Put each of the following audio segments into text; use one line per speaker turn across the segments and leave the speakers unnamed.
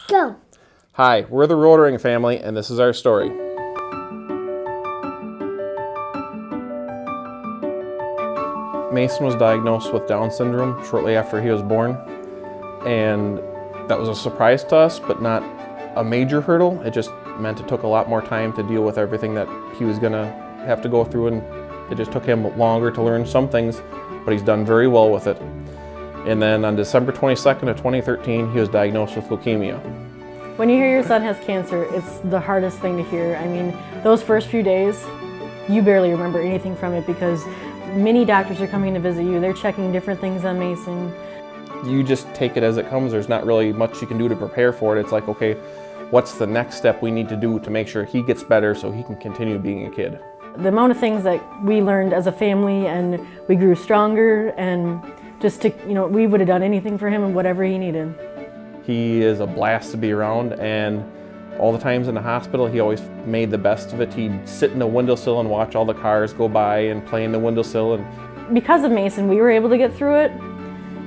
Go.
Hi, we're the Rotering family, and this is our story. Mason was diagnosed with Down syndrome shortly after he was born, and that was a surprise to us, but not a major hurdle. It just meant it took a lot more time to deal with everything that he was going to have to go through, and it just took him longer to learn some things, but he's done very well with it. And then on December 22nd of 2013, he was diagnosed with leukemia.
When you hear your son has cancer, it's the hardest thing to hear. I mean, those first few days, you barely remember anything from it because many doctors are coming to visit you. They're checking different things on Mason.
You just take it as it comes. There's not really much you can do to prepare for it. It's like, okay, what's the next step we need to do to make sure he gets better so he can continue being a kid?
The amount of things that we learned as a family, and we grew stronger, and just to, we would have done anything for him and whatever he needed.
He is a blast to be around, and all the times in the hospital, he always made the best of it. He'd sit in the windowsill and watch all the cars go by and play in the windowsill. And
because of Mason, we were able to get through it.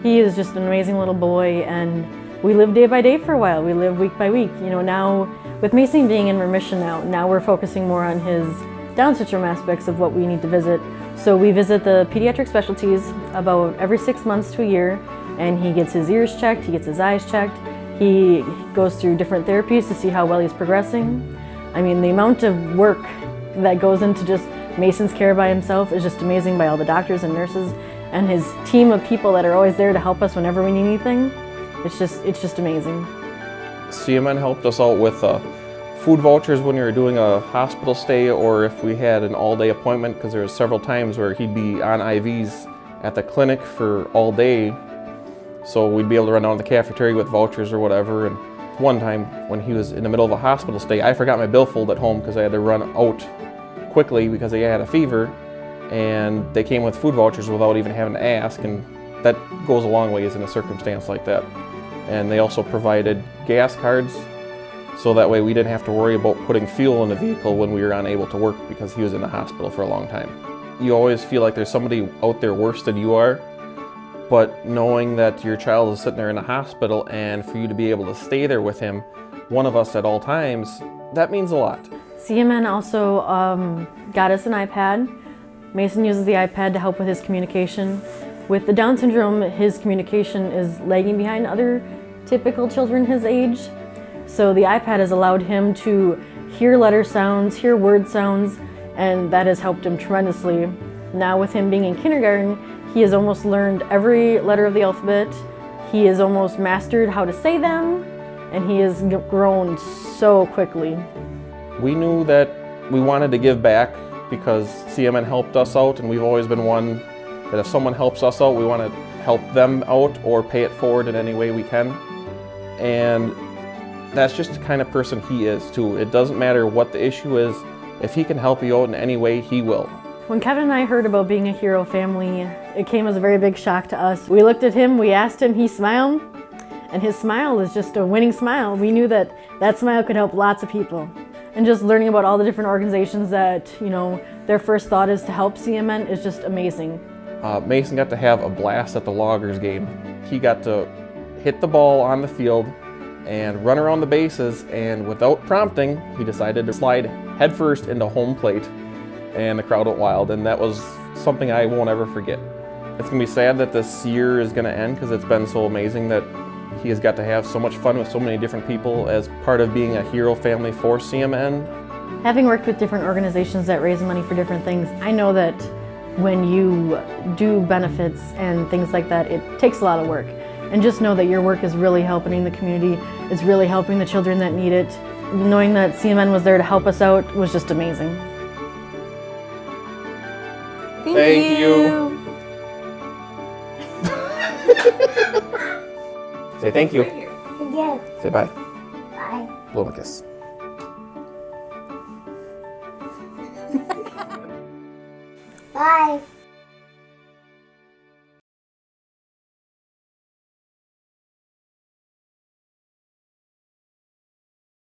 He is just an amazing little boy, and we lived day by day for a while. We lived week by week. Now with Mason being in remission now we're focusing more on his Down syndrome aspects of what we need to visit. So we visit the pediatric specialties about every 6 months to a year, and he gets his ears checked, he gets his eyes checked. He goes through different therapies to see how well he's progressing. I mean, the amount of work that goes into just Mason's care by himself is just amazing, by all the doctors and nurses and his team of people that are always there to help us whenever we need anything. It's just amazing.
CMN helped us out with food vouchers when we were doing a hospital stay, or if we had an all-day appointment, because there were several times where he'd be on IVs at the clinic for all day. So we'd be able to run down to the cafeteria with vouchers or whatever. And one time when he was in the middle of a hospital stay, I forgot my billfold at home because I had to run out quickly because he had a fever, and they came with food vouchers without even having to ask, and that goes a long ways in a circumstance like that. And they also provided gas cards, so that way we didn't have to worry about putting fuel in the vehicle when we were unable to work because he was in the hospital for a long time. You always feel like there's somebody out there worse than you are, but knowing that your child is sitting there in the hospital and for you to be able to stay there with him, one of us at all times, that means a lot.
CMN also got us an iPad. Mason uses the iPad to help with his communication. With the Down syndrome, his communication is lagging behind other typical children his age. So the iPad has allowed him to hear letter sounds, hear word sounds, and that has helped him tremendously. Now with him being in kindergarten, he has almost learned every letter of the alphabet. He has almost mastered how to say them, and he has grown so quickly.
We knew that we wanted to give back because CMN helped us out, and we've always been one that if someone helps us out, we want to help them out or pay it forward in any way we can. And that's just the kind of person he is too. It doesn't matter what the issue is. If he can help you out in any way, he will.
When Kevin and I heard about being a hero family, it came as a very big shock to us. We looked at him, we asked him, he smiled, and his smile is just a winning smile. We knew that that smile could help lots of people. And just learning about all the different organizations that, their first thought is to help CMN is just amazing.
Mason got to have a blast at the Loggers game. He got to hit the ball on the field and run around the bases, and without prompting, he decided to slide headfirst into home plate, and the crowd went wild, and that was something I won't ever forget. It's going to be sad that this year is going to end because it's been so amazing that he has got to have so much fun with so many different people as part of being a hero family for CMN.
Having worked with different organizations that raise money for different things, I know that when you do benefits and things like that, it takes a lot of work. And just know that your work is really helping the community, it's really helping the children that need it. Knowing that CMN was there to help us out was just amazing.
Thank you. Say thank you.
Yes.
Say bye.
Bye.
Blow him a kiss.
Bye.